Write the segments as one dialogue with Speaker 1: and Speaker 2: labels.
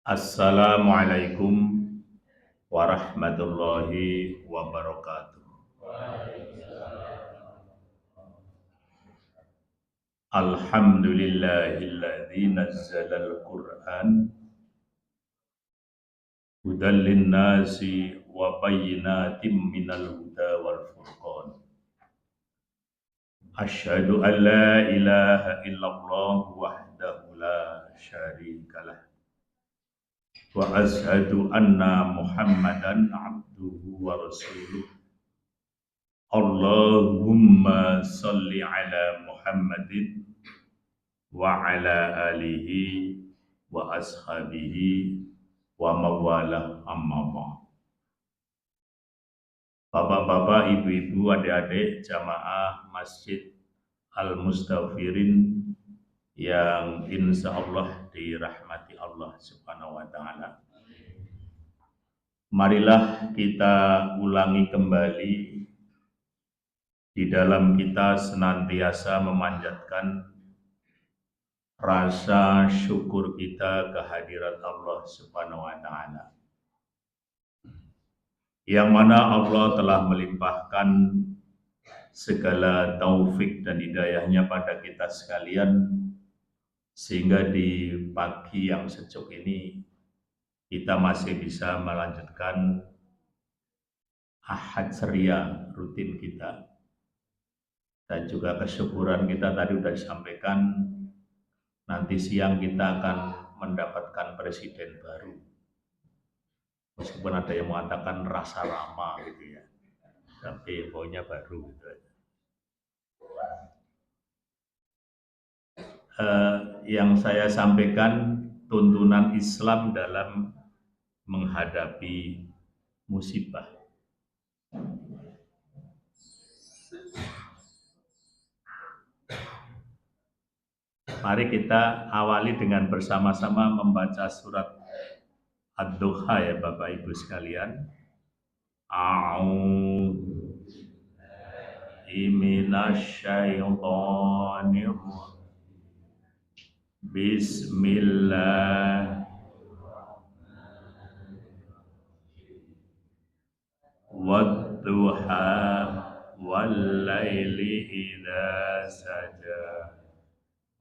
Speaker 1: Assalamualaikum warahmatullahi wabarakatuh. Alhamdulillahilladzi nazzalal Qur'an hudan linnasi wa bayyinatin minal huda wal furqan. Asyhadu an la ilaha illallah wahdahu la syarikalah wa asyhadu anna Muhammadan abduhu wa rasuluh. Allahumma salli ala Muhammadin wa ala alihi wa ashabihi wa mawalah amma ba'd. Bapak-bapak, ibu-ibu, adik-adik jamaah Masjid Al-Mustafirin yang insya Allah dirahmati Allah Subhanahu wa Ta'ala. Marilah kita ulangi kembali di dalam kita senantiasa memanjatkan rasa syukur kita kehadirat Allah Subhanahu wa Ta'ala, yang mana Allah telah melimpahkan segala taufik dan hidayahnya pada kita sekalian, sehingga di pagi yang sejuk ini kita masih bisa melanjutkan Ahad ceria rutin kita. Dan juga kesyukuran kita tadi sudah disampaikan, nanti siang kita akan mendapatkan presiden baru. Meskipun ada yang mengatakan rasa lama gitu ya, tapi pokoknya baru gitu aja. Yang saya sampaikan tuntunan Islam dalam menghadapi musibah. Mari kita awali dengan bersama-sama membaca surat Ad-Duha ya Bapak Ibu sekalian. A'udzu minasyaitonir Bismillah Wadduha Wallaili idha saja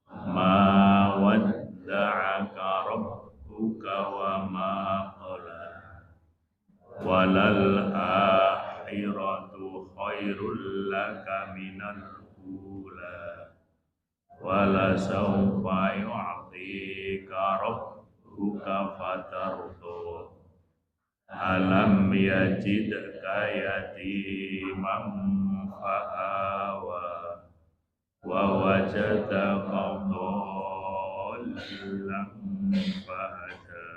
Speaker 1: Ma wadda'aka rabbuka wa ma qala Walal akhiratu khairul laka minal ula Wala sawfa yu'tika rabbuka fatardo Alam yajidka yatiman fa'awa Wa wajadaka dhallan fahada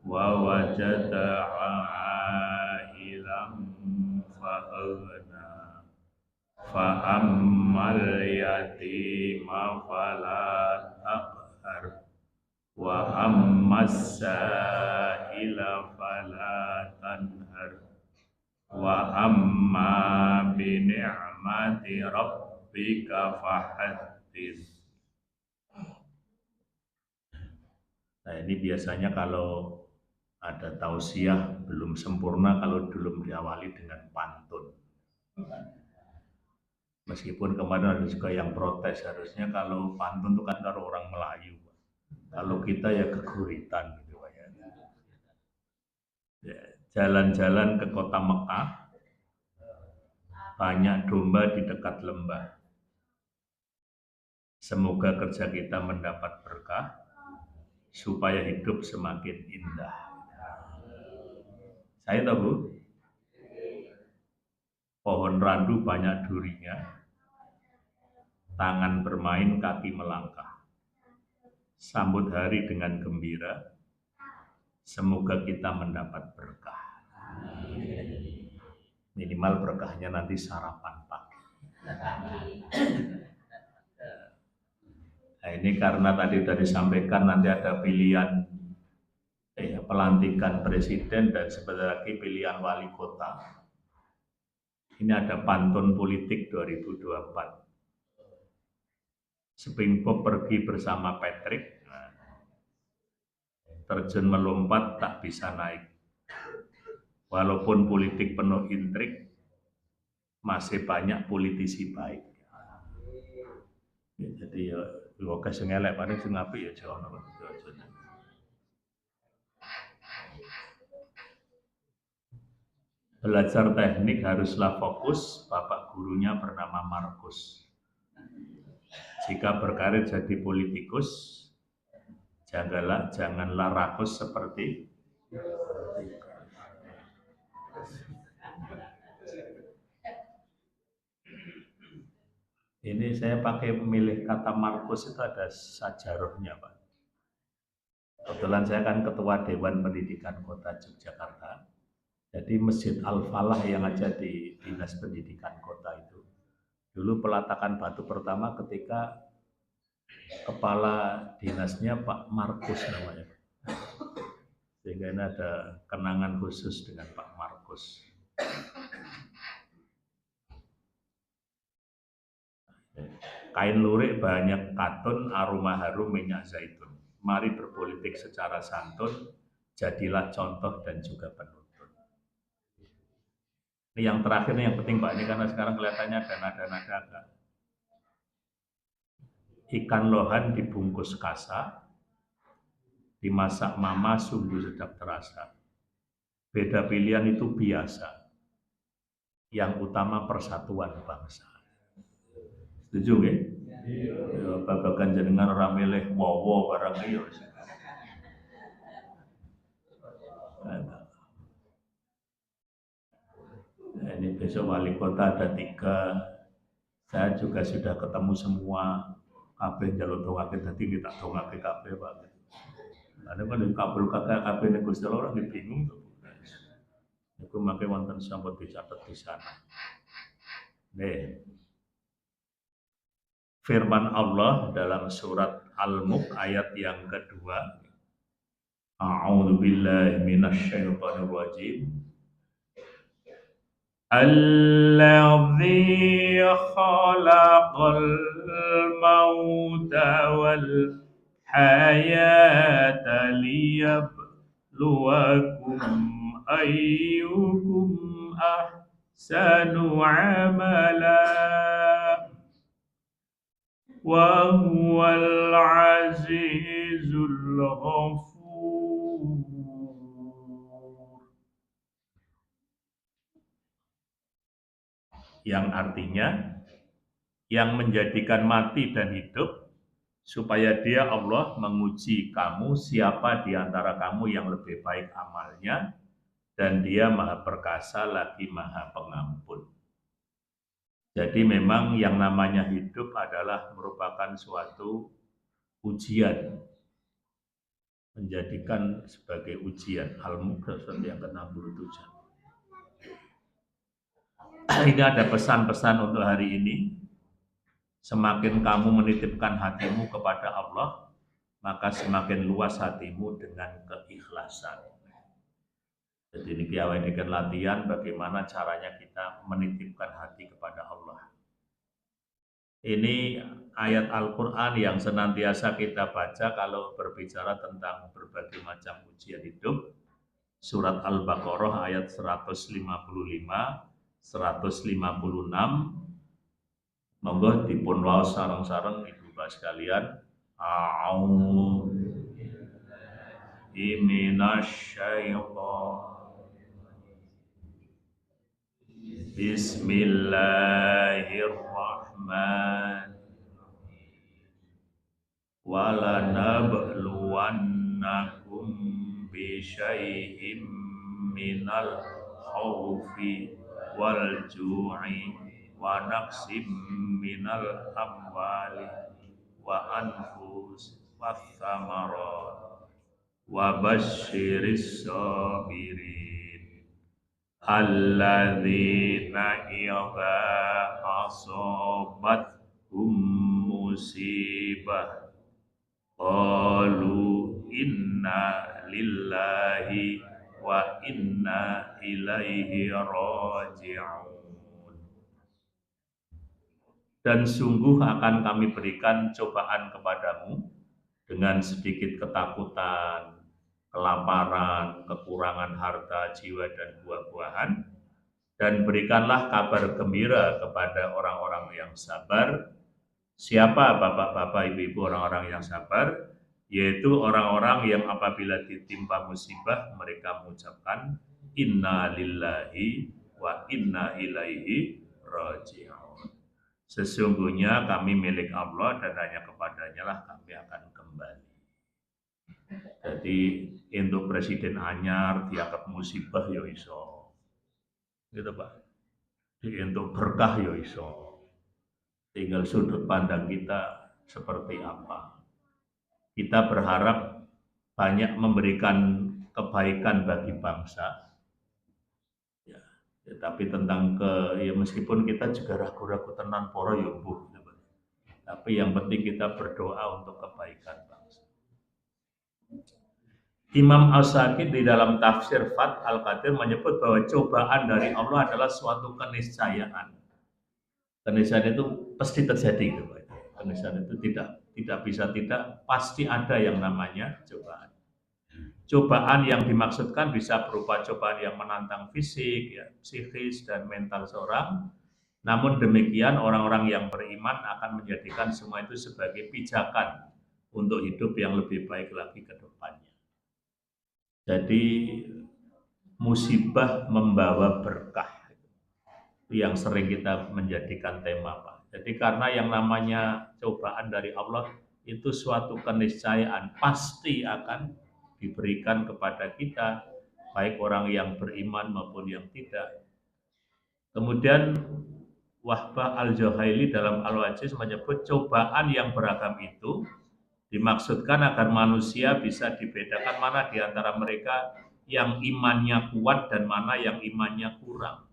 Speaker 1: Wa wajadaka a'ilan fa'aghna Fa'ammal yatima fala taqhar Wa ammas sa'ila fala tanhar Wa amma bi ni'mati rabbika fahaddits. Nah, ini biasanya kalau ada tausiah belum sempurna kalau belum diawali dengan pantun. Meskipun kemarin ada juga yang protes, harusnya kalau pantun itu kan kalau orang Melayu. Kalau kita ya keguritan gitu ya. Jalan-jalan ke kota Mekah, banyak domba di dekat lembah. Semoga kerja kita mendapat berkah, supaya hidup semakin indah. Saya tahu Bu, pohon randu banyak durinya, tangan bermain, kaki melangkah. Sambut hari dengan gembira, semoga kita mendapat berkah. Minimal berkahnya nanti sarapan pagi. Nah, ini karena tadi sudah disampaikan nanti ada pilihan pelantikan presiden dan sebentar lagi pilihan wali kota. Ini ada pantun politik 2024. SpongeBob pergi bersama Patrick. terjun melompat tak bisa naik. Walaupun politik penuh intrik, masih banyak politisi baik. Ya, jadi ya oke sing elek paling sing apik ya aja ono. Belajar teknik haruslah fokus, bapak gurunya bernama Markus. Jika berkarir jadi politikus, janganlah rakus seperti ini. Saya pakai memilih kata Markus itu ada sajarahnya, Pak. Kebetulan saya kan ketua Dewan Pendidikan Kota Yogyakarta. Jadi Masjid Al-Falah yang ada di Dinas Pendidikan Kota itu, dulu peletakan batu pertama ketika kepala dinasnya Pak Markus namanya. Sehingga ini ada kenangan khusus dengan Pak Markus. Kain lurik banyak katun, aroma harum minyak zaitun. Mari berpolitik secara santun, jadilah contoh dan juga penuntun. Ini yang terakhir nih yang penting Pak, ini karena sekarang kelihatannya ada nada-nada agak. Ikan lohan dibungkus kasa, dimasak mama sungguh sedap terasa. Beda pilihan itu biasa, yang utama persatuan bangsa. Setuju ya? Ya, babagan jenengan ora milih wowo barang iki. Nah, ini besok wali kota ada 3. Saya juga sudah ketemu semua. Kabeh njaluk dongake dadi kita dongake kabeh Pak. Ada kan kabul kakak kabeh nek Gusti Allah orang bingung tuh. Iku make wonten sampun dicatet di sana. Nih, firman Allah dalam surat Al-Mulk ayat yang kedua. A'udzu billahi minasyaitonir rajim. Alladzi khalaqal mauta wal hayata liyabluwakum ayyukum ahsanu amala wa huwal azizul ghafur. Yang artinya yang menjadikan mati dan hidup supaya dia Allah menguji kamu siapa di antara kamu yang lebih baik amalnya, dan dia maha perkasa lagi maha pengampun. Jadi memang yang namanya hidup adalah merupakan suatu ujian, menjadikan sebagai ujian. Al-Mulk yang ke-67. Ini ada pesan-pesan untuk hari ini. Semakin kamu menitipkan hatimu kepada Allah, maka semakin luas hatimu dengan keikhlasan. Jadi ini kiawan latihan bagaimana caranya kita menitipkan hati kepada Allah. Ini ayat Al-Quran yang senantiasa kita baca kalau berbicara tentang berbagai macam ujian hidup. Surat Al-Baqarah ayat 155, 156. Monggo dipun waos sareng-sareng Ibu Bapak sekalian. A'udzu Bismillahirrahmanirrahim. Walanabluwannakum bisyai'im minal khawfi wal ju'i wa naqsim minal amwali wa anfus wa thamarat wa basyiris sabirin alladzina idza asabathum musibah qalu inna lillahi wa inna ilaihi raji'un. Dan sungguh akan kami berikan cobaan kepadamu dengan sedikit ketakutan, kelaparan, kekurangan harta, jiwa, dan buah-buahan. Dan berikanlah kabar gembira kepada orang-orang yang sabar. Siapa bapak-bapak, ibu-ibu orang-orang yang sabar? Yaitu orang-orang yang apabila ditimpa musibah, mereka mengucapkan inna lillahi wa inna ilaihi raji'un. Sesungguhnya kami milik Allah dan hanya kepadanya lah kami akan kembali. Jadi untuk presiden anyar dianggap musibah ya iso. Gitu Pak. Jadi untuk berkah ya iso. Tinggal sudut pandang kita seperti apa. Kita berharap banyak memberikan kebaikan bagi bangsa. Ya, tapi tentang ya meskipun kita juga ragu-ragu tenan poro ya Bu. Tapi yang penting kita berdoa untuk kebaikan bangsa. Imam As-Sakit di dalam tafsir Fath Al-Qadir menyebut bahwa cobaan dari Allah adalah suatu keniscayaan. Keniscayaan itu pasti terjadi gitu Pak. Keniscayaan itu tidak bisa tidak, pasti ada yang namanya cobaan. Cobaan yang dimaksudkan bisa berupa cobaan yang menantang fisik, ya, psikis dan mental seorang. Namun demikian orang-orang yang beriman akan menjadikan semua itu sebagai pijakan untuk hidup yang lebih baik lagi ke depannya. Jadi musibah membawa berkah yang sering kita menjadikan tema Pak. Jadi karena yang namanya cobaan dari Allah itu suatu keniscayaan pasti akan diberikan kepada kita, baik orang yang beriman maupun yang tidak. Kemudian Wahbah Al-Juhaili dalam Al-Wajiz menyebut cobaan yang beragam itu dimaksudkan agar manusia bisa dibedakan mana di antara mereka yang imannya kuat dan mana yang imannya kurang.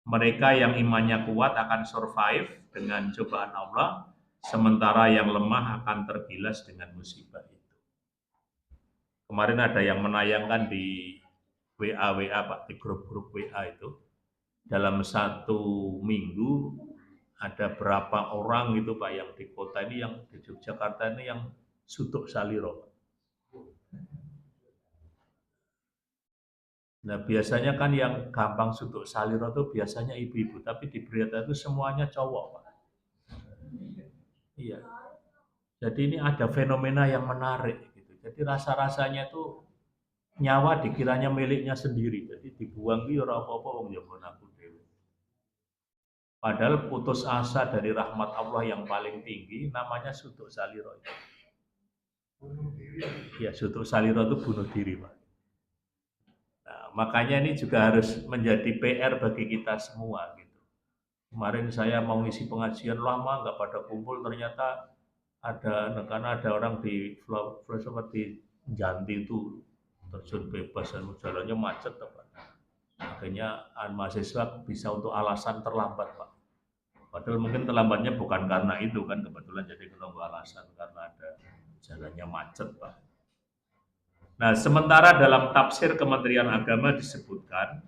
Speaker 1: Mereka yang imannya kuat akan survive dengan cobaan Allah, sementara yang lemah akan tergilas dengan musibah itu. Kemarin ada yang menayangkan di WA Pak, di grup-grup WA itu, dalam satu minggu ada berapa orang itu Pak yang di kota ini, yang di Yogyakarta ini yang sutuk saliro. Nah biasanya kan yang gampang sutuk saliro itu biasanya ibu-ibu, tapi di berita itu semuanya cowok Pak. Iya. Jadi ini ada fenomena yang menarik gitu. Jadi rasa-rasanya itu nyawa dikiranya miliknya sendiri. Jadi dibuang ki ora apa-apa wong njaba aku dhewe. Padahal putus asa dari rahmat Allah yang paling tinggi namanya sutuk saliro. Ya, sutuk saliro itu bunuh diri, Pak. Nah, makanya ini juga harus menjadi PR bagi kita semua gitu. Kemarin saya mau ngisi pengajian lama nggak pada kumpul, ternyata karena ada orang di seperti Janti itu terjun bebas dan jalannya macet Pak. Akhirnya mahasiswa bisa untuk alasan terlambat Pak. Padahal mungkin terlambatnya bukan karena itu kan, kebetulan jadi menunggu alasan karena ada jalannya macet Pak. Nah sementara dalam tafsir Kementerian Agama disebutkan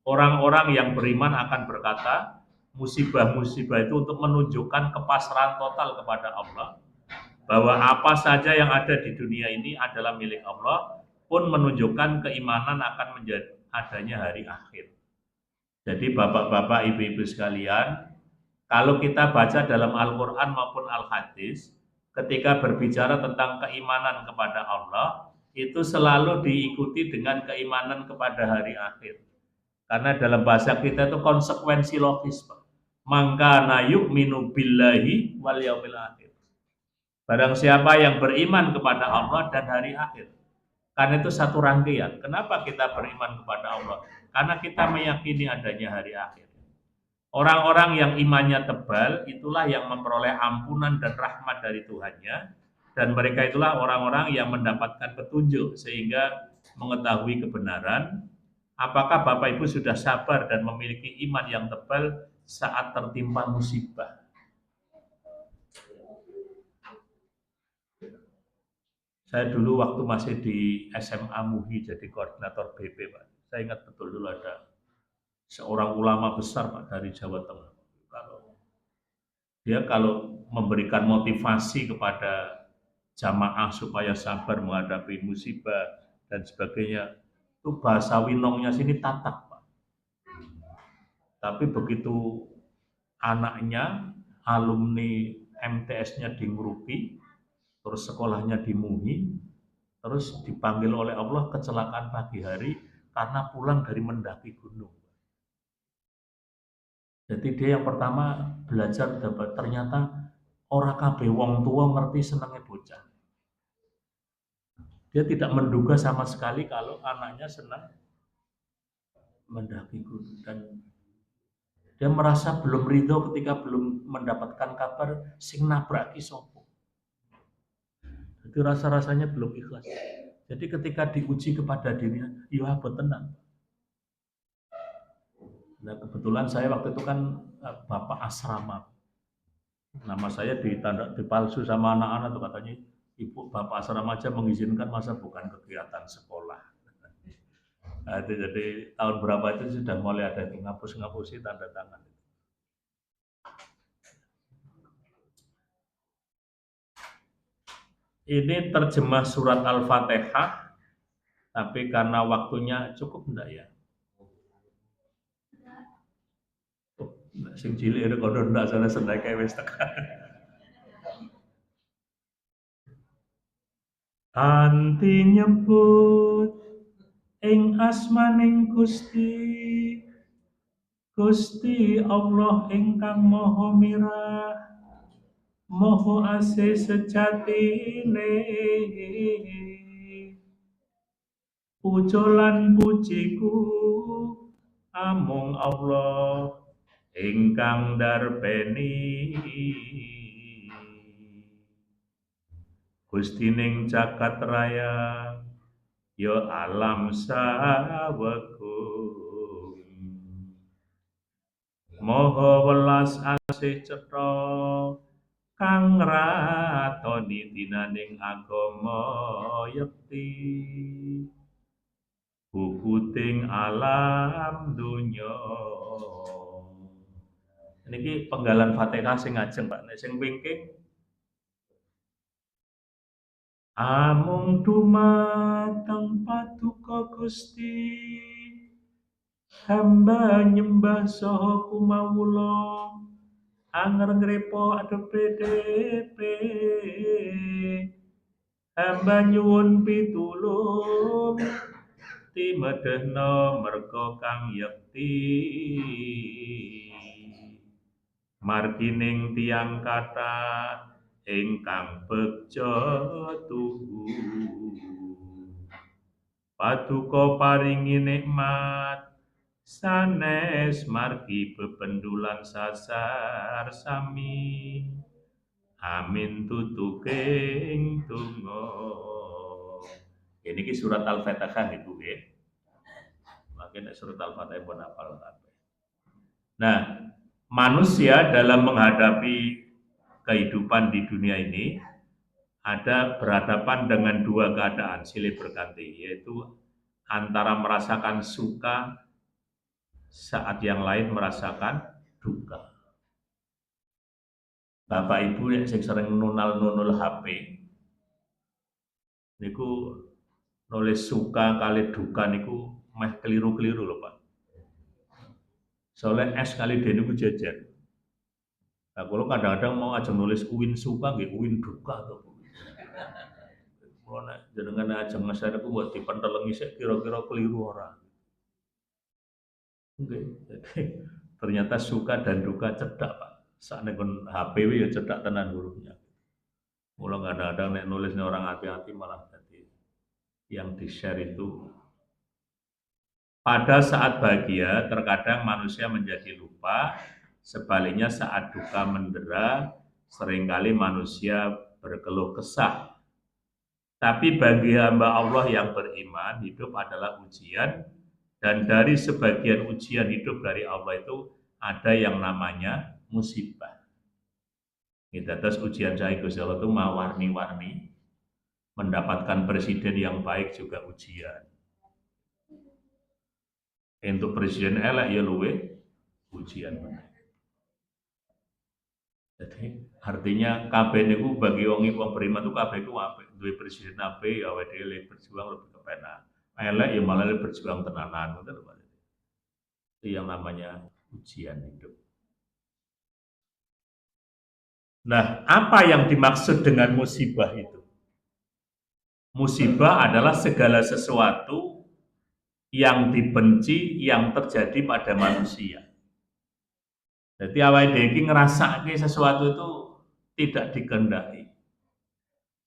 Speaker 1: orang-orang yang beriman akan berkata musibah-musibah itu untuk menunjukkan kepasrahan total kepada Allah, bahwa apa saja yang ada di dunia ini adalah milik Allah, pun menunjukkan keimanan akan menjadi adanya hari akhir. Jadi bapak-bapak, ibu-ibu sekalian, kalau kita baca dalam Al-Quran maupun Al-Hadis, ketika berbicara tentang keimanan kepada Allah, itu selalu diikuti dengan keimanan kepada hari akhir. Karena dalam bahasa kita itu konsekuensi logis, Pak. Mangkana yu'minu billahi wal yaumil akhir. Barang siapa yang beriman kepada Allah dan hari akhir. Karena itu satu rangkaian. Kenapa kita beriman kepada Allah? Karena kita meyakini adanya hari akhir. Orang-orang yang imannya tebal, itulah yang memperoleh ampunan dan rahmat dari Tuhannya. Dan mereka itulah orang-orang yang mendapatkan petunjuk sehingga mengetahui kebenaran. Apakah Bapak Ibu sudah sabar dan memiliki iman yang tebal saat tertimpa musibah? Saya dulu waktu masih di SMA MUHI jadi koordinator BP Pak. Saya ingat betul dulu ada seorang ulama besar Pak dari Jawa Tengah. Kalau memberikan motivasi kepada jamaah supaya sabar menghadapi musibah, dan sebagainya. Itu bahasa Winongnya sini tatak, Pak. Tapi begitu anaknya alumni MTS-nya di Ngurupi, terus sekolahnya di Muhi, terus dipanggil oleh Allah kecelakaan pagi hari karena pulang dari mendaki gunung. Jadi dia yang pertama belajar dapat ternyata ora kabeh wong tua ngerti senengnya bocah. Dia tidak menduga sama sekali kalau anaknya senang mendaki gunung dan dia merasa belum ridho ketika belum mendapatkan kabar sing nabraki sopo. Jadi rasa-rasanya belum ikhlas. Jadi ketika diuji kepada dirinya, ya apa tenang. Nah kebetulan saya waktu itu kan bapak asrama. Nama saya dipalsu sama anak-anak tuh katanya ibu bapak asrama aja mengizinkan masa bukan kegiatan sekolah. Nah, itu jadi tahun berapa itu sudah mulai ada yang ngapus-ngapusi tanda tangan. Ini terjemah surat Al-Fatihah, tapi karena waktunya cukup enggak ya? Oh, sing cilik itu kono ndak sana senake wis tekan. Kanthi nyebut ing asmaning Gusti Gusti Allah ingkang Maha Mirah Maha Asih sejatine puja lan pujiku amung Allah ingkang darbeni Gustining jagat raya ya alam sawegung Maha welas asih cetha kang ratoni dinaning agama yekti bukuting alam dunya. Niki penggalan Fatihah sing ngajeng Pak, nek sing wingking amung dumateng Paduka Gusti hamba nyembah saha kumawula anger ngrepa adepe depe hamba nyuwun pitulung timedhena merga kang yekti margining tiyang kathah ingkang begja tuhu paduka paringi nikmat sanes margi bebendulan sasar sami amin tutuking donga. Ini ki surat Al-Fatihah itu nggih. Makanya surat Al-Fatihah pun hafal kabeh. Nah, manusia dalam menghadapi kehidupan di dunia ini ada berhadapan dengan dua keadaan silih berganti, yaitu antara merasakan suka saat yang lain merasakan duka. Bapak Ibu yang sering nunal-nunul HP, niku nulis suka kali duka niku meh keliru-keliru loh Pak. Soalnya S kali D niku jejer. Nah, kalau kadang-kadang mau aja nulis uwin suka nggih uwin duka tuh. Kalau nek jenengan aja ngeser aku buat dipentelengi sik kira-kira keliru ora. Nggih. Jadi ternyata suka dan duka cedak Pak. Sakne kon HP ya cedak tenan hurufnya. Mula kadang-kadang nek nulisnya orang hati-hati malah jadi yang di-share itu pada saat bahagia terkadang manusia menjadi lupa, sebaliknya saat duka mendera seringkali manusia berkeluh kesah. Tapi bagi hamba Allah yang beriman, hidup adalah ujian dan dari sebagian ujian hidup dari Allah itu ada yang namanya musibah. Kita tes ujian saya Gusti Allah itu mau warni-warni, mendapatkan presiden yang baik juga ujian. Untuk presiden elek ya luwe ujian bener. Jadi artinya kabeh niku bagi wong beriman itu kabeh iku apik. Duwe presiden apik ya awake dhewe berjuang lebih terpena. Elek ya malah berjuang tenanan. Itu yang namanya ujian hidup. Nah, apa yang dimaksud dengan musibah itu? Musibah adalah segala sesuatu yang dibenci yang terjadi pada manusia. Jadi awal deki ngerasake sesuatu itu tidak dikehendaki.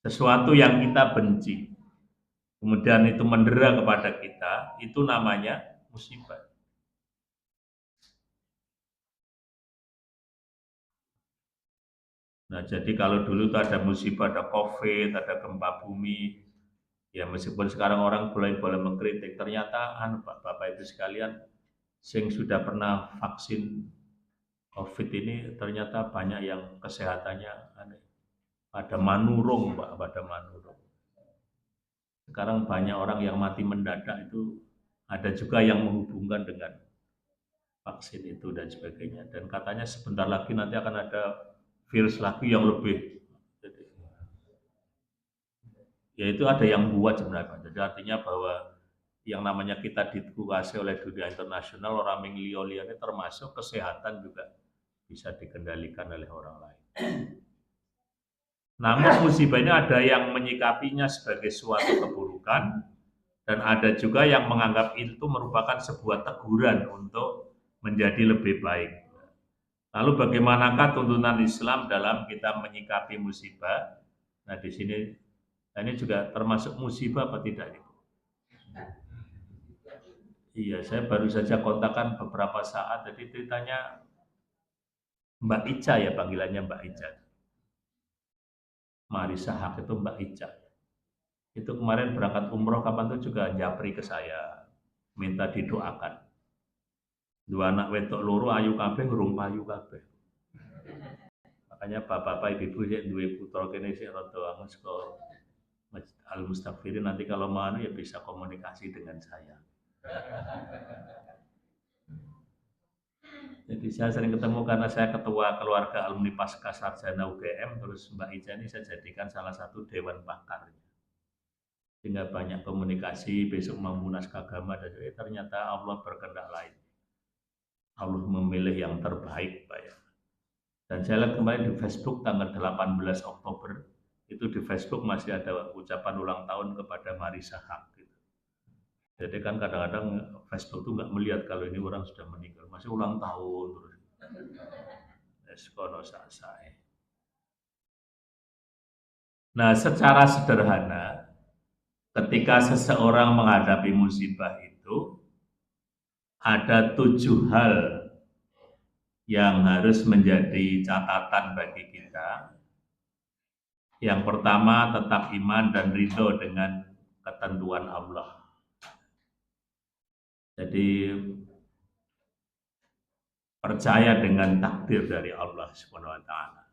Speaker 1: Sesuatu yang kita benci. Kemudian itu mendera kepada kita, itu namanya musibah. Nah, jadi kalau dulu tuh ada musibah, ada COVID, ada gempa bumi, ya meskipun sekarang orang boleh mengkritik, ternyata Bapak Ibu sekalian, yang sudah pernah vaksin COVID ini ternyata banyak yang kesehatannya pada manurung, Pak, pada manurung. Sekarang banyak orang yang mati mendadak itu ada juga yang menghubungkan dengan vaksin itu dan sebagainya. Dan katanya sebentar lagi nanti akan ada virus lagi yang lebih. Ya itu ada yang buat sebenarnya. Jadi artinya bahwa yang namanya kita dikuasai oleh dunia internasional, orang menglio-lio ini termasuk kesehatan juga bisa dikendalikan oleh orang lain. Namun musibah ini ada yang menyikapinya sebagai suatu keburukan dan ada juga yang menganggap itu merupakan sebuah teguran untuk menjadi lebih baik. Lalu bagaimanakah tuntunan Islam dalam kita menyikapi musibah? Nah di sini ini juga termasuk musibah apa tidak itu? Iya, saya baru saja kontakkan beberapa saat, jadi ceritanya Mbak Ica ya panggilannya Mbak Ica. Marisa Haq itu Mbak Ica. Itu kemarin berangkat umroh kapan tuh juga japri ke saya, minta didoakan. Dua anak wedok loro ayu kabeh ngurung payu kabeh. Makanya bapak-bapak ibu-ibu sik duwe putra kene sik rada angus kok Al Mustafirin nanti kalau mau ya bisa komunikasi dengan saya. Jadi saya sering ketemu karena saya ketua keluarga alumni Pasca Sarjana UGM, terus Mbak Ica ini saya jadikan salah satu dewan pakar. Sehingga banyak komunikasi, besok mau munas agama dan ternyata Allah berkehendak lain. Allah memilih yang terbaik, Pak ya. Dan saya lihat kemarin di Facebook tanggal 18 Oktober, itu di Facebook masih ada ucapan ulang tahun kepada Marisa Haq. Gitu. Jadi kan kadang-kadang Facebook tuh nggak melihat kalau ini orang sudah meninggal, masih ulang tahun terus. Eskono saya. Nah, secara sederhana, ketika seseorang menghadapi musibah itu, ada 7 hal yang harus menjadi catatan bagi kita. Yang pertama, tetap iman dan ridho dengan ketentuan Allah. Jadi percaya dengan takdir dari Allah Subhanahu wa taala.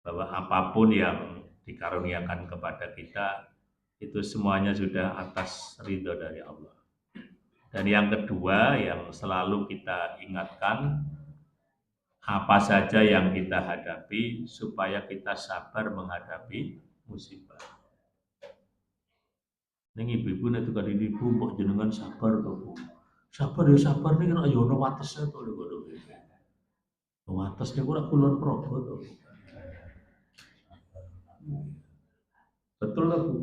Speaker 1: Bahwa apapun yang dikaruniakan kepada kita itu semuanya sudah atas ridho dari Allah. Dan yang kedua yang selalu kita ingatkan, apa saja yang kita hadapi supaya kita sabar menghadapi musibah. Ning ibu-ibu nek tukang ibu mbok jenengan sabar to, Bu. Sabar ya sabar ning ya ono watese to lho ngono. Wates niku ora kulon progo to. Betul to, Bu?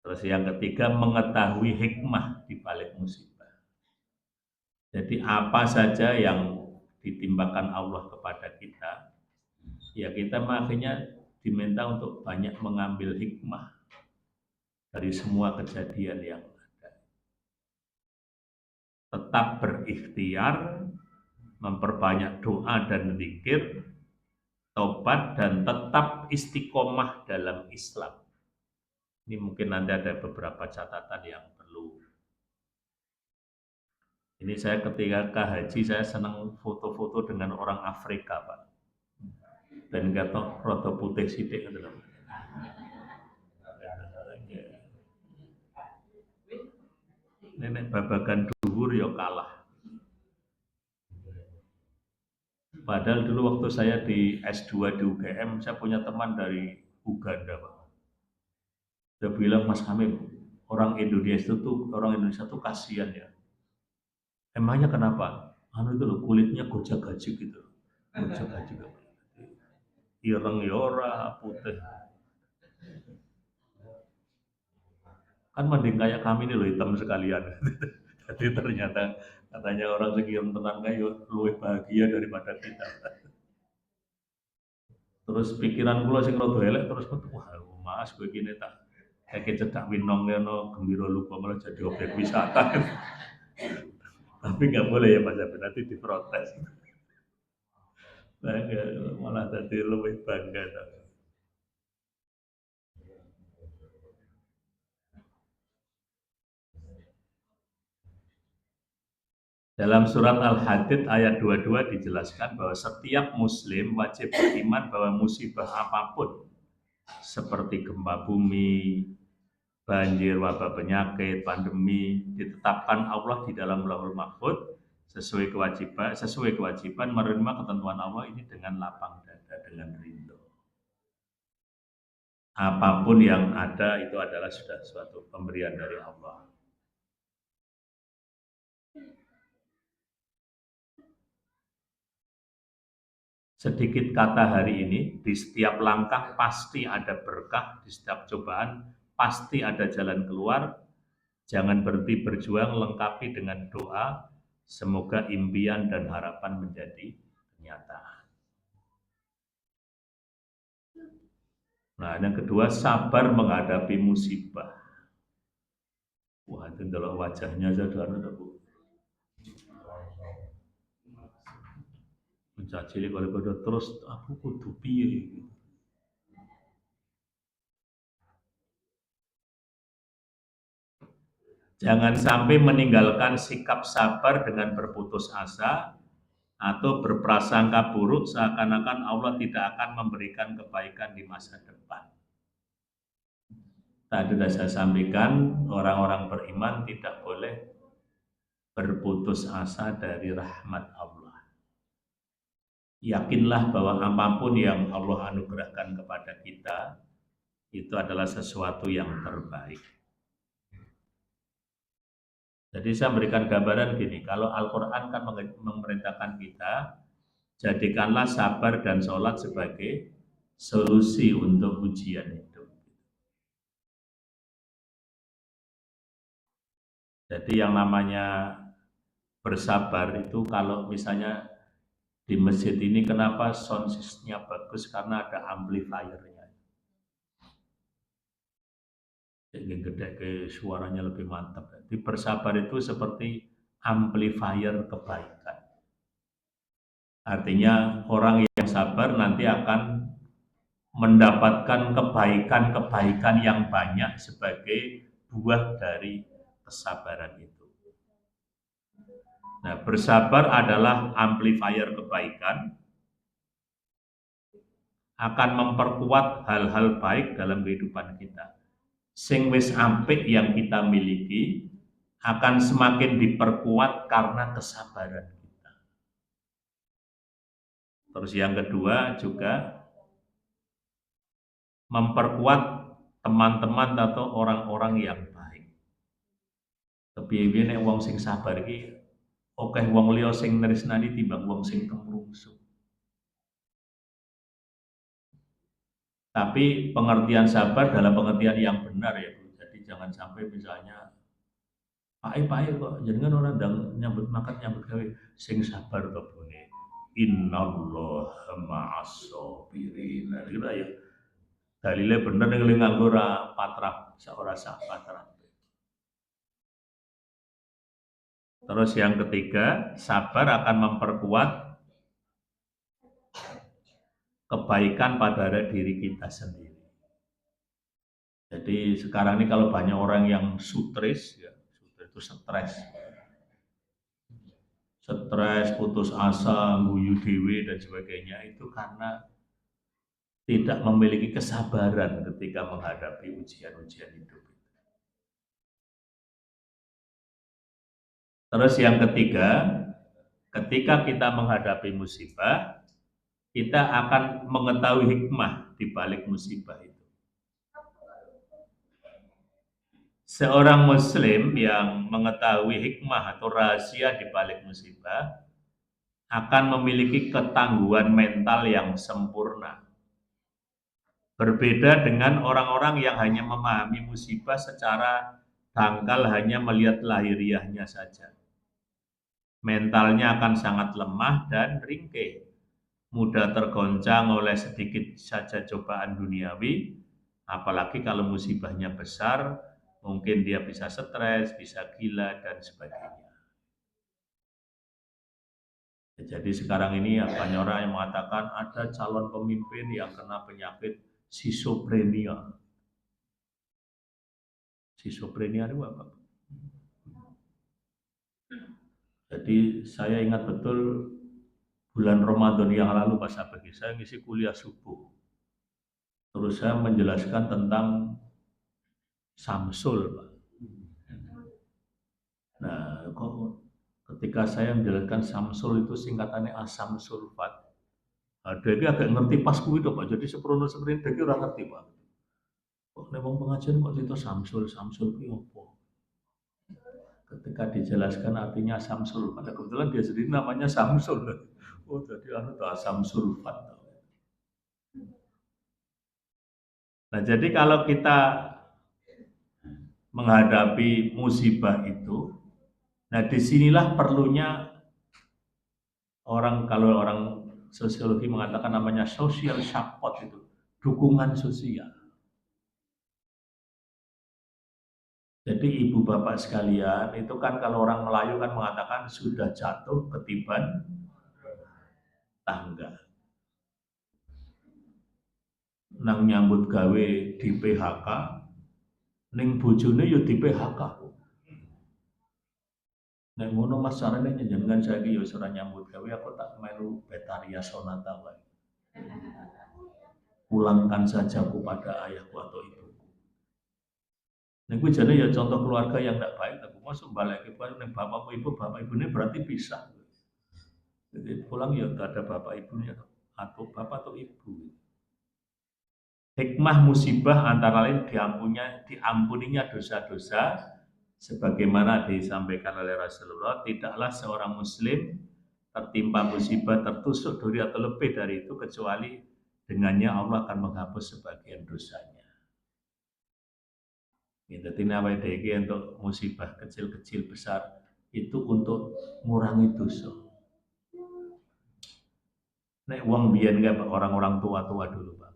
Speaker 1: Terus yang ketiga mengetahui hikmah di balik musibah. Jadi apa saja yang ditimpakan Allah kepada kita, ya kita akhirnya diminta untuk banyak mengambil hikmah dari semua kejadian yang ada. Tetap berikhtiar, memperbanyak doa dan zikir, tobat dan tetap istiqomah dalam Islam. Ini mungkin nanti ada beberapa catatan yang perlu. Ini saya ketika ke haji saya senang foto-foto dengan orang Afrika, Pak. Dan kata rada putih sithik ngoten. Nenek babagan dhuwur ya kalah. Padahal dulu waktu saya di S2 di UGM, saya punya teman dari Uganda, Pak. Dia bilang, Mas Hamid, orang Indonesia tuh kasihan ya. Emangnya kenapa? Anu itu loh, kulitnya gojak-gajik gitu. Gojak-gajik. Ireng ya ora, putih. Kan mending kayak kami ini loh hitam sekalian. Jadi ternyata katanya orang segi yang tenang kayak lebih bahagia daripada kita. Terus pikiran kula sing rada elek terus wah Mas kowe iki tak kayak cedak winong ngono gembira lupa malah jadi objek wisata. Tapi nggak boleh ya Mas Abid, nanti diprotes. Nah, malah jadi lebih bangga. Dalam surat Al-Hadid ayat 22 dijelaskan bahwa setiap muslim wajib beriman bahwa musibah apapun seperti gempa bumi, banjir, wabah penyakit, pandemi ditetapkan Allah di dalam Lauhul Mahfuz sesuai kewajiban menerima ketentuan Allah ini dengan lapang dada, dengan rindu. Apapun yang ada itu adalah sudah suatu pemberian dari Allah. Sedikit kata hari ini, di setiap langkah pasti ada berkah, di setiap cobaan pasti ada jalan keluar. Jangan berhenti berjuang, lengkapi dengan doa. Semoga impian dan harapan menjadi kenyataan. Nah, yang kedua, sabar menghadapi musibah. Wah, itu adalah wajahnya saja, Bu. Mencaci kalau pada terus, aku kudu piye. Jangan sampai meninggalkan sikap sabar dengan berputus asa atau berprasangka buruk seakan-akan Allah tidak akan memberikan kebaikan di masa depan. Tadi sudah saya sampaikan, orang-orang beriman tidak boleh berputus asa dari rahmat Allah. Yakinlah bahwa apapun yang Allah anugerahkan kepada kita, itu adalah sesuatu yang terbaik. Jadi saya berikan gambaran gini, kalau Al-Quran kan memerintahkan kita, jadikanlah sabar dan sholat sebagai solusi untuk ujian hidup. Jadi yang namanya bersabar itu kalau misalnya di masjid ini kenapa sound system-nya bagus karena ada amplifiernya. Jadi gede ke suaranya lebih mantap. Jadi bersabar itu seperti amplifier kebaikan. Artinya orang yang sabar nanti akan mendapatkan kebaikan-kebaikan yang banyak sebagai buah dari kesabaran itu. Nah, bersabar adalah amplifier kebaikan, akan memperkuat hal-hal baik dalam kehidupan kita. Sing wis apik yang kita miliki akan semakin diperkuat karena kesabaran kita. Terus yang kedua juga memperkuat teman-teman atau orang-orang yang baik. Kepiye-piye nek wong sing sabar iki akeh wong liya sing nresnani timbang wong sing kemrungsung. Tapi pengertian sabar dalam pengertian yang benar ya Bu. Jadi jangan sampai misalnya pae-pae kok jenengan ora ndang nyambut makan nyambut gawe sing sabar to bone. Innallaha ma'as sabirin. Nah, gitu ya. Dalile bener ning nganggo ora patrap, ora sak patrap. Terus yang ketiga, sabar akan memperkuat kebaikan pada diri kita sendiri. Jadi sekarang ini kalau banyak orang yang stres, ya, itu stres, putus asa, guyu dewe dan sebagainya itu karena tidak memiliki kesabaran ketika menghadapi ujian-ujian hidup. Terus yang ketiga, ketika kita menghadapi musibah, kita akan mengetahui hikmah di balik musibah itu. Seorang muslim yang mengetahui hikmah atau rahasia di balik musibah akan memiliki ketangguhan mental yang sempurna. Berbeda dengan orang-orang yang hanya memahami musibah secara dangkal, hanya melihat lahiriahnya saja. Mentalnya akan sangat lemah dan ringkih, mudah tergoncang oleh sedikit saja cobaan duniawi, apalagi kalau musibahnya besar, mungkin dia bisa stres, bisa gila, dan sebagainya. Jadi sekarang ini banyak orang yang mengatakan ada calon pemimpin yang kena penyakit schizophrenia. Schizophrenia itu apa? Jadi saya ingat betul bulan Ramadan yang lalu pas saya ngisi kuliah subuh. Terus saya menjelaskan tentang Samsul, Pak. Nah, kok ketika saya menjelaskan Samsul itu singkatannya asam sulfat. Ada yang agak ngerti pas kuwi to, Pak. Jadi seprono seprene dhewe ora ngerti, Pak. Kok nek wong pengajian kok itu Samsul, Samsul kuwi opo? Ketika dijelaskan artinya asam sulfat. Nah, kebetulan dia sendiri namanya Samsul. Oh, jadi anu tuh asam sulfat. Nah, jadi kalau kita menghadapi musibah itu, nah disinilah perlunya kalau orang sosiologi mengatakan namanya social support itu, dukungan sosial. Jadi ibu bapak sekalian, itu kan kalau orang Melayu kan mengatakan sudah jatuh ketiban tangga. Nang nyambut gawe di PHK, ning bojone ya di PHK. Nek ngono Mas carane njenengan saiki ya ora nyambut gawe, aku tak melu Betaria Sonata wae. Pulangkan saja kepada ayahku atau ibuku. Nah, gue jadi ya contoh keluarga yang tidak baik. Tapi masuk balik ke bapak ibunya berarti pisah. Jadi pulang ya tidak ada bapak ibunya atau bapak atau ibu. Hikmah musibah antara lain diampuninya dosa-dosa, sebagaimana disampaikan oleh Rasulullah, tidaklah seorang muslim tertimpa musibah, tertusuk duri atau lebih dari itu, kecuali dengannya Allah akan menghapus sebagian dosanya. Jadi nama DG untuk musibah kecil-kecil besar itu untuk mengurangi dosa. Nek wong biyen orang-orang tua-tua dulu, Pak.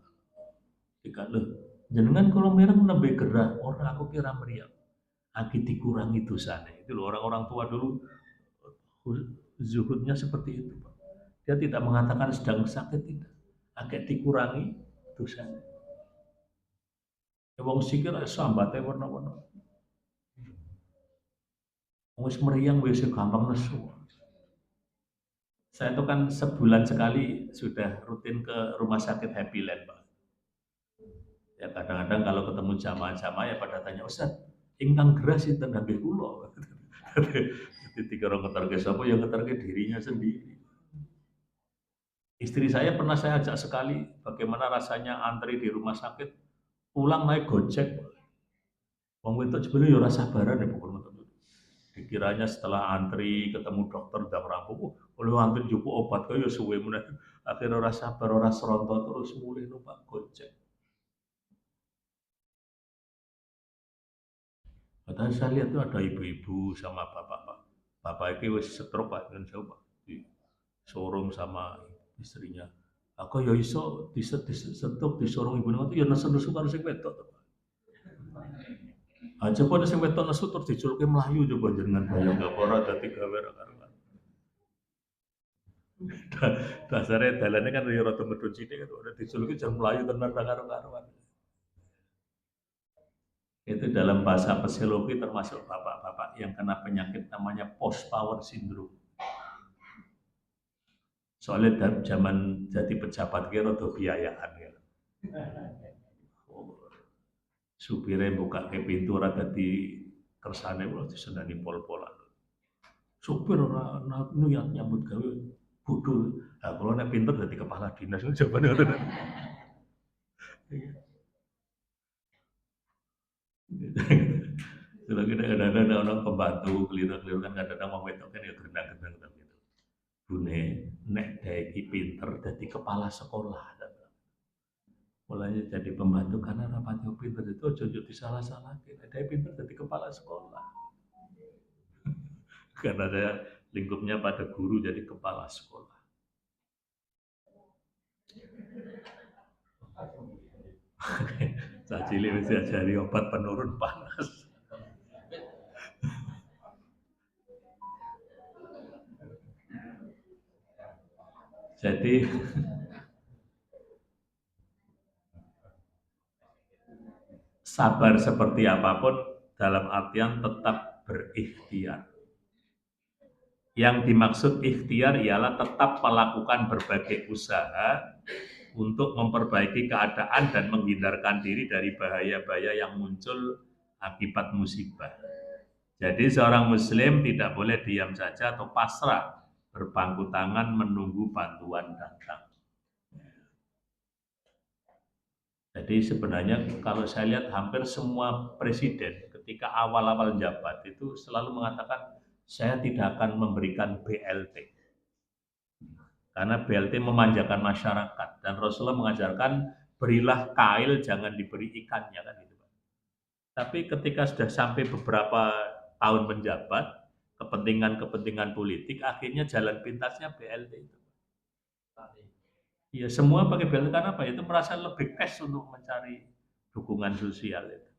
Speaker 1: Jika jenengan kalau merah lebih gerah, orang aku kira meriang. Aki dikurangi dosanya. Itu loh orang-orang tua dulu zuhudnya seperti itu, Pak. Dia tidak mengatakan sedang sakit, tidak. Agak dikurangi dosanya. Ya wong sikir sambate warna-warna. Wis meriang wis gampang nesu. Saya itu kan sebulan sekali sudah rutin ke rumah sakit Happy Land, Pak. Ya kadang-kadang kalau ketemu jamaah-jamaah ya pada tanya, Ustaz, ingkang geras itu nggih kula. Jadi dikira ngeterke sapa ya ngeterke dirinya sendiri. Istri saya pernah saya ajak sekali bagaimana rasanya antri di rumah sakit, pulang naik Gojek. Wong wedok jebule ya ora sabaran ya pokoknya. Dikiranya setelah antri ketemu dokter udah rampung, oleh antri jupu obat kaya suwe meneh. Akhirnya ora sabar, ora seronto terus mulih numpak Gojek. Padahal saya lihat tuh ada ibu-ibu sama bapak-bapak. Bapak itu wis stroke Pak, dan saya Pak di sorong sama istrinya. Aku ya iso disetuk disorong ibu itu ya nesu-nesu karo sing wedok to, Pak. Ah coba ada sing wedok nesu terus dijuluke melayu coba jenengan bayang gak ora dadi gawe ra karuan. Dasarnya dalannya kan ya rada medhun sithik kan udah dijuluki jam melayu tenan ra karuan. Itu dalam bahasa psikologi termasuk bapak-bapak yang kena penyakit namanya post power syndrome. Soalnya zaman jadi pejabat kira rada biayaan ya. Supirnya buka ke pintu ora dadi kersane ora disenani pol-polan. Supir ora niat nyambut gawe bodoh. Nah, kalau nek pinter dadi kepala dinas itu jawabane ngoten. Kalau kadang-kadang ada orang pembantu keliru-keliru kan kadang-kadang wong wedok kan ya gendang-gendang gitu. Bune nek dhek iki pinter dadi kepala sekolah. Mulanya jadi pembantu karena rapatnya pinter itu ojo disalah-salahke. Nek dhek pinter dadi kepala sekolah. Karena saya lingkupnya pada guru jadi kepala sekolah. Caci wis diajari obat penurun panas. Jadi sabar seperti apapun dalam artian tetap berikhtiar. Yang dimaksud ikhtiar ialah tetap melakukan berbagai usaha untuk memperbaiki keadaan dan menghindarkan diri dari bahaya-bahaya yang muncul akibat musibah. Jadi seorang muslim tidak boleh diam saja atau pasrah berpangku tangan menunggu bantuan datang. Jadi sebenarnya kalau saya lihat hampir semua presiden ketika awal-awal jabat itu selalu mengatakan saya tidak akan memberikan BLT. Karena BLT memanjakan masyarakat dan Rasulullah mengajarkan berilah kail jangan diberi ikannya kan gitu. Tapi ketika sudah sampai beberapa tahun menjabat, kepentingan-kepentingan politik akhirnya jalan pintasnya BLT itu. Ya semua pakai BLT karena apa? Itu merasa lebih cash untuk mencari dukungan sosial itu.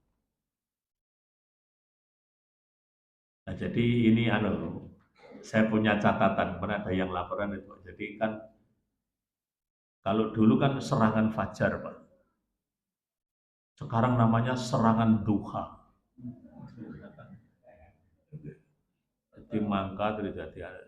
Speaker 1: Nah, jadi ini saya punya catatan, pernah ada yang laporan itu. Jadi kan kalau dulu kan serangan fajar, Pak. Sekarang namanya serangan duha. Jadi mangka terjadi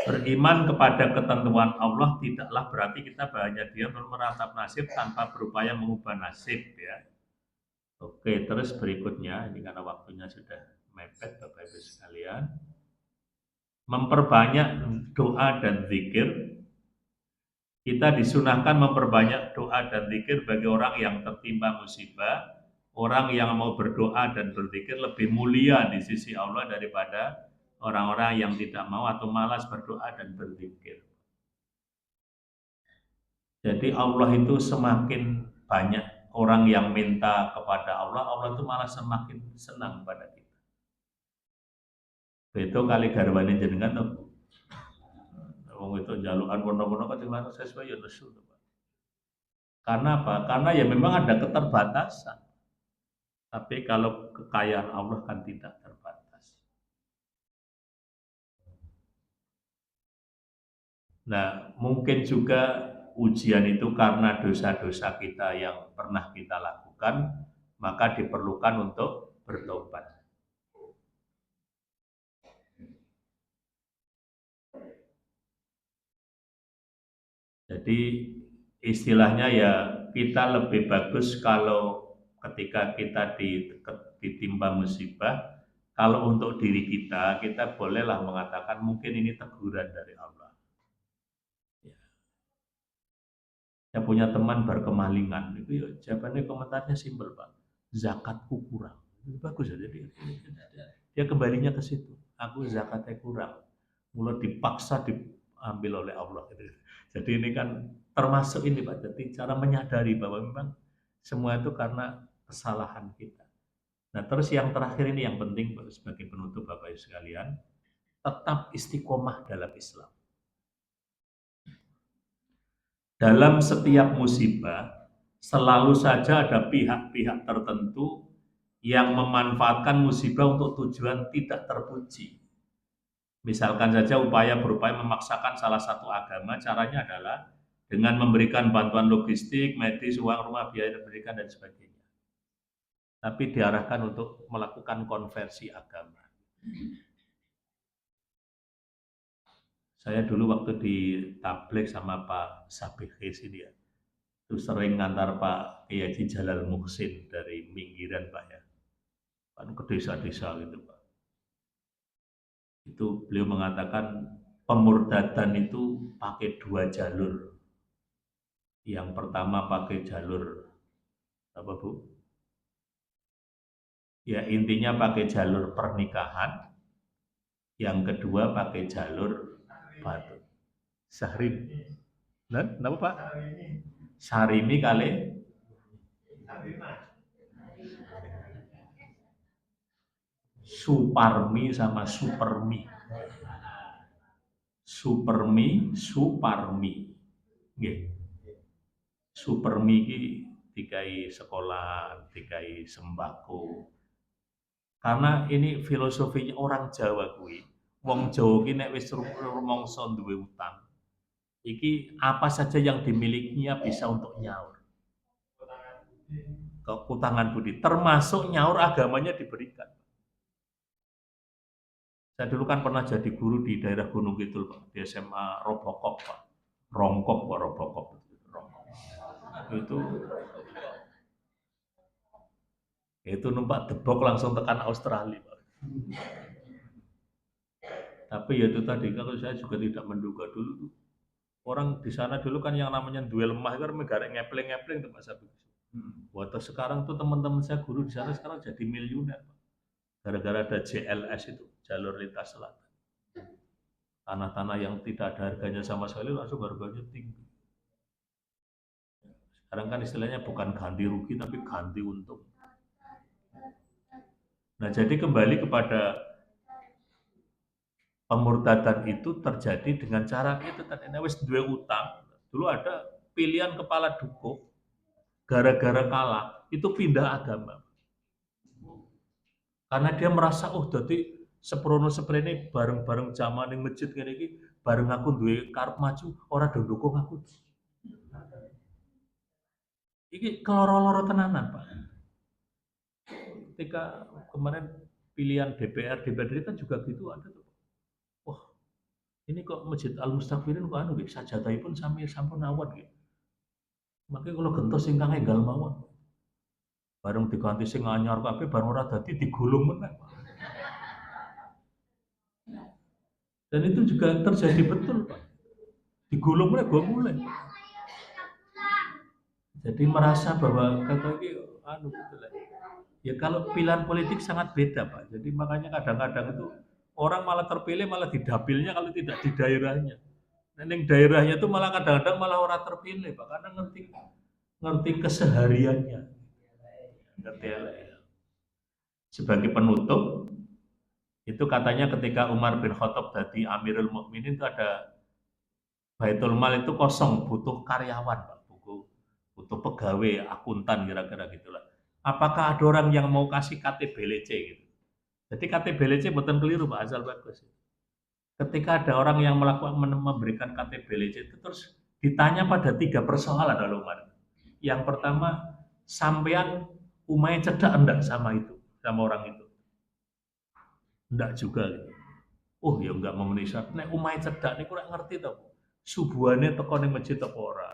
Speaker 1: beriman kepada ketentuan Allah tidaklah berarti kita hanya diam lalu meratap nasib tanpa berupaya mengubah nasib ya. Oke, terus berikutnya ini karena waktunya sudah mepet Bapak Ibu sekalian. Memperbanyak doa dan zikir. Kita disunahkan memperbanyak doa dan zikir bagi orang yang tertimpa musibah. Orang yang mau berdoa dan berzikir lebih mulia di sisi Allah daripada orang-orang yang tidak mau atau malas berdoa dan berzikir. Jadi Allah itu semakin banyak orang yang minta kepada Allah, Allah itu malah semakin senang pada kita. Itu kali garwane jenengan tuh. Wong itu jalukan wono-wono kan jenengan sesuai ya nesu. Karena apa? Karena ya memang ada keterbatasan. Tapi kalau kekayaan Allah kan tidak terbatas. Nah, mungkin juga ujian itu karena dosa-dosa kita yang pernah kita lakukan, maka diperlukan untuk bertobat. Jadi istilahnya ya kita lebih bagus kalau ketika kita ditimpa musibah, kalau untuk diri kita bolehlah mengatakan mungkin ini teguran dari Allah. Ya. Saya punya teman berkemalingan, itu ya jawabannya komentarnya simpel Pak, zakatku kurang. Itu bagus ya, jadi dia kembalinya ke situ, aku zakatnya kurang, mulai dipaksa diambil oleh Allah. Jadi ini kan termasuk ini Pak, jadi cara menyadari bahwa memang semua itu karena kesalahan kita. Nah terus yang terakhir ini yang penting sebagai penutup Bapak Ibu sekalian, tetap istiqomah dalam Islam. Dalam setiap musibah, selalu saja ada pihak-pihak tertentu yang memanfaatkan musibah untuk tujuan tidak terpuji. Misalkan saja berupaya memaksakan salah satu agama, caranya adalah dengan memberikan bantuan logistik, medis, uang rumah, biaya pendidikan, dan sebagainya. Tapi diarahkan untuk melakukan konversi agama. Saya dulu waktu di tablik sama Pak Sabihis ini ya, itu sering ngantar Pak Kiai Haji Jalal Muhsin dari Minggiran Pak ya, kan ke desa-desa gitu Pak. Itu beliau mengatakan pemurtadan itu pakai 2 jalur. Yang pertama pakai jalur apa Bu? Ya intinya pakai jalur pernikahan, yang kedua pakai jalur batu. Syahrini. Nah, kenapa Pak? Syahrini kali Suparmi sama Supermi. Suparmi. Nggih. Supermi iki dikai sekolah, dikai sembako. Karena ini filosofinya orang Jawa kuwi. Wong Jawa ki nek wis rumangsa duwe utang, iki apa saja yang dimilikinya bisa untuk nyaur. Kekutangan budi, termasuk nyaur agamanya diberikan. Saya dulu kan pernah jadi guru di daerah Gunung Kidul, Pak, di SMA Robokop, Pak. Rongkop kok Robokop. Itu itu numpak debok langsung tekan Australia, Pak. Tapi ya itu tadi, kalau saya juga tidak menduga dulu orang di sana dulu kan yang namanya duel lemah kan megare ngepleng-ngepleng tuh Pak Sabi. Waktu sekarang tuh teman-teman saya guru di sana sekarang jadi miliuner, Pak. Gara-gara ada JLS itu, jalur lintas selatan. Tanah-tanah yang tidak ada harganya sama sekali langsung harganya tinggi. Sekarang kan istilahnya bukan ganti rugi tapi ganti untung. Nah, jadi kembali kepada pemurtadan itu terjadi dengan cara itu tadi wis duwe utang. Dulu ada pilihan kepala dukuh gara-gara kalah itu pindah agama. Karena dia merasa jadi seprono seprene bareng-bareng zaman ning masjid ngene iki bareng aku duwe karep maju ora do ndukung aku. Iki keloro-loro tenanan, Pak. Ketika kemarin pilihan DPRD kan juga gitu ada tuh. Wah, ini kok Masjid Al Mustaghfirin kok anu nggih sajadahipun sami sampun awon nggih. Makanya kalau gentos ingkang enggal mawon. Bareng diganti sing anyar kabeh bareng ora dadi digulung meneh. Dan itu juga terjadi betul, Pak. Digulung meneh gua mulai. Jadi merasa bahwa kata iki anu gitu lah. Ya kalau pilihan politik sangat beda, Pak. Jadi makanya kadang-kadang itu orang malah terpilih malah di dapilnya kalau tidak di daerahnya. Nah, yang daerahnya itu malah kadang-kadang malah orang terpilih, Pak, karena ngerti kesehariannya. Ngerti ya. Sebagai penutup, itu katanya ketika Umar bin Khattab jadi Amirul Mukminin itu ada Baitul Mal itu kosong, butuh karyawan, Pak. Butuh pegawai, akuntan kira-kira gitulah. Apakah ada orang yang mau kasih KTBLC gitu? Jadi KTBLC bukan keliru Pak, asal bagus. Ketika ada orang yang memberikan KTBLC itu terus ditanya pada 3 persoalan oleh Umar. Yang pertama, sampean umai cedak enggak sama orang itu? Enggak juga gitu. Oh ya enggak memenuhi syarat. Nek umai cedak niku ora ngerti to. Subuhane teko ning masjid apa ora?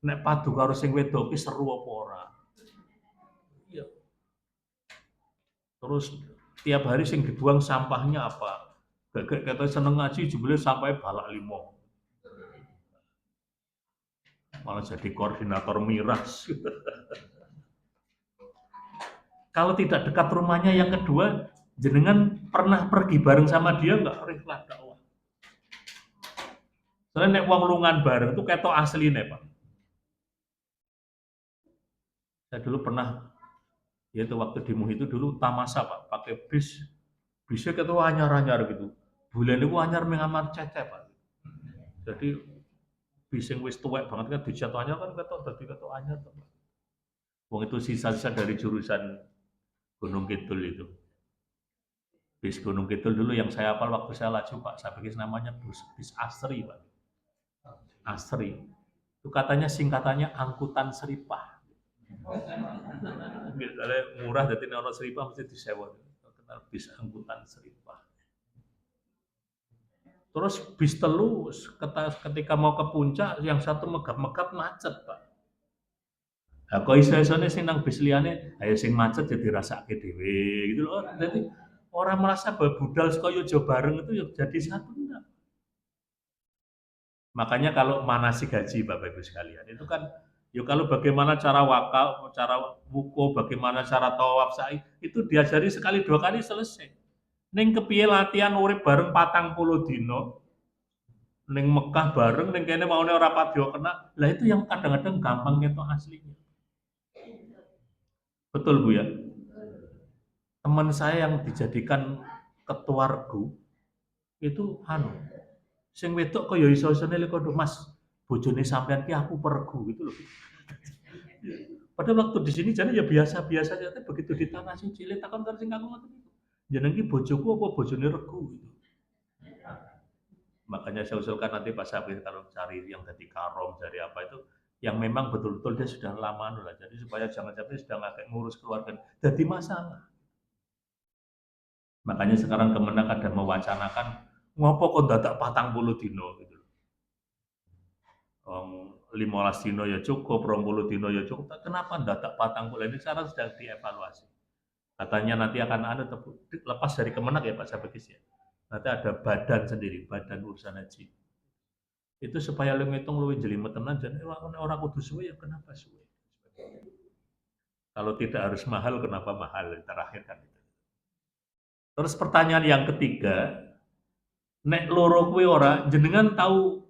Speaker 1: Nek padu karo sing wedok ki seru apa ora? Iya. Terus tiap hari sing dibuang sampahnya apa? Gak kata seneng ngaji jebule sampai balak limo. Malah jadi koordinator miras. Kalau tidak dekat rumahnya yang kedua, jenengan pernah pergi bareng sama dia enggak? Riklah dakwah. Soalnya nek wong lungan bareng itu ketok asline, Pak. Saya dulu pernah yaitu waktu di Muh itu dulu tamasa Pak, pakai bisnya ketok anyar-anyar gitu. Bulan itu anyar mengamar cecep Pak. Jadi bis yang wis tuwek banget kan dijatuh anyar kan ketok dadi ketok anyar Pak. Wong itu sisa-sisa dari jurusan Gunung Kidul itu. Bis Gunung Kidul dulu yang saya hafal waktu saya laju Pak, saya pikir namanya bis Asri Pak. Asri. Itu katanya singkatannya angkutan seripah. Misalnya murah jadi ono seripah mesti disewa. Kenal bis angkutan seripah. Terus bis telu ketika mau ke puncak yang satu megap-megap macet, Pak. Lah kok iso-isone sing nang bis liyane ayo sing macet jadi rasake dhewe gitu loh. Jadi orang merasa bahwa budal saka yo bareng itu ya jadi satu enggak. Makanya kalau manasik haji Bapak Ibu sekalian, itu kan ya kalau bagaimana cara wakaf, cara wuku, bagaimana cara tawaf sa'i, itu diajari sekali dua kali selesai. Ning kepiye latihan urip bareng 40 dino, ning Mekah bareng, ning kene maune ora padha kena. Lah itu yang kadang-kadang gampang ketok aslinya. Betul Bu ya? Teman saya yang dijadikan ketua regu itu sing wedok kaya iso-isone lek kondo Mas, bojone sampean ki aku peregu gitu loh. Padahal waktu di sini jadi ya biasa-biasa saja, tapi begitu di tanah suci lek takon karo sing aku ngoten niku. Jeneng ki bojoku apa bojone regu gitu. Makanya saya usulkan nanti Pak Sabir kalau cari yang jadi karom, dari apa itu, yang memang betul-betul dia sudah lama lah. Jadi supaya jangan sampai sudah nggak ngurus keluarga, jadi masalah. Makanya sekarang Kemenak ada mewacanakan ngopo kok dadak 40 dino gitu. 15 dino ya cukup, 20 dino ya cukup. Kenapa dadak 40? Ini sekarang sedang dievaluasi. Katanya nanti akan ada lepas dari Kemenak ya Pak Sabekis ya. Nanti ada badan sendiri, badan urusan haji. Itu supaya lu ngitung lu jelimet tenan jadi orang kudu suwe ya kenapa suwe. Kalau tidak harus mahal kenapa mahal terakhir kan itu. Terus pertanyaan yang ketiga, nek loro kuwi ora jenengan tahu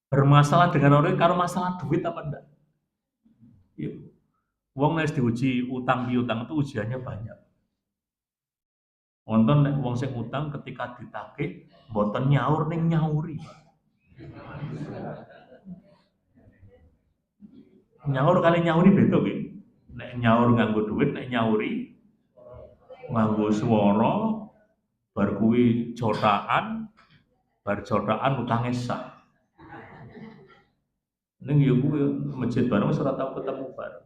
Speaker 1: bermasalah dengan orang karo masalah duit apa enggak? Iya. Wong nek diuji utang piutang itu ujiannya banyak. Wonten nek wong sing utang ketika ditagih mboten nyaur ning nyauri. Nyaur kali nyauri beda kuwi. Nek nyaur nganggo duit, nek nyauri nganggo swara, bar kuwi jotaan, bar jotaan utange sah. Ning ya kuwi masjid bareng wis ora tau ketemu bareng.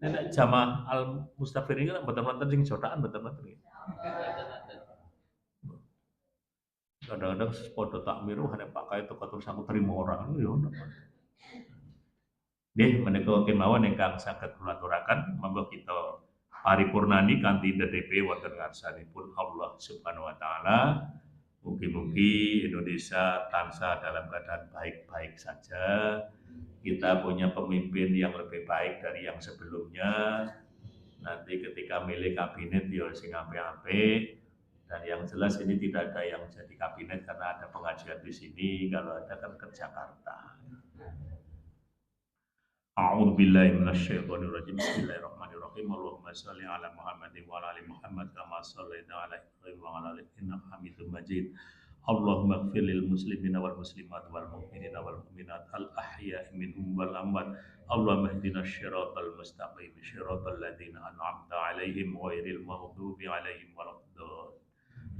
Speaker 1: Nek jamaah Al Mustafirin kan mboten wonten sing jotaan mboten wonten. Kadang-kadang padha takmir hanya pakai itu terus aku terima orang ya ono. Nggih menika kemawon ingkang saged kula aturaken monggo kita paripurnani kanthi DDP wonten ngarsanipun Allah Subhanahu wa taala. Mugi-mugi Indonesia tansah dalam keadaan baik-baik saja. Kita punya pemimpin yang lebih baik dari yang sebelumnya. Nanti ketika milih kabinet ya sing apik-apik. Dan yang jelas ini tidak ada yang jadi kabinet karena ada pengajian di sini. Kalau ada kan ke Jakarta. A'udzu billahi minasyaitonir rajim. Bismillahirrahmanirrahim. Allahumma shalli ala Muhammad wa ala ali Muhammad kama shallaita ala Ibrahim wa ala ali innaka Hamidum Majid. Allahumma ighfir lil muslimina wal muslimat wal mu'minina wal mu'minat al ahya'i minhum wal amwat. Allahumma ihdinas shiratal mustaqim shiratal ladzina an'amta 'alaihim ghairil maghdubi 'alaihim waladdallin.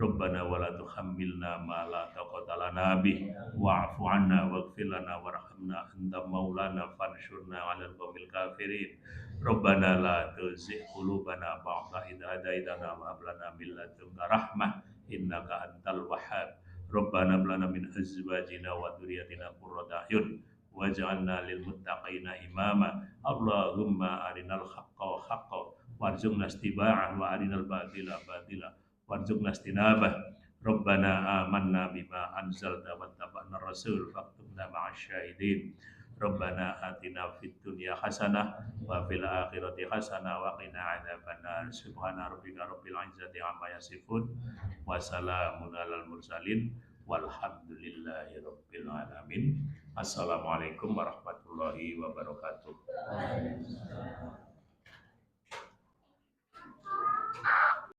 Speaker 1: Rabbana wa la tuhammilna ma la taqata lana bih wa'fu 'anna waghfir lana warhamna anta maulana fansurna 'alal qaumil kafirin. Rabbana la tuzigh qulubana ba'da idh hadaitana wa hab lana min ladunka rahmah innaka antal wahhab. Rabbana hab lana min azwajina wa dhurriyyatina qurrata a'yun waj'alna lil muttaqina imama. Allahumma arinal haqqa haqqan warzuqna ittiba'ahu wa arinal batila batila warzuqna istinabah. Rabbana amanna bima anzalta wattaba'na rasul faktubna ma'asy syahidin. Rabbana atina fid dunya hasanah wa fil akhirati hasanah wa qina adzabannar. Subhana rabbika rabbil izzati amma yasifun wa salamun alal mursalin walhamdulillahi rabbil alamin. Assalamualaikum warahmatullahi wabarakatuh.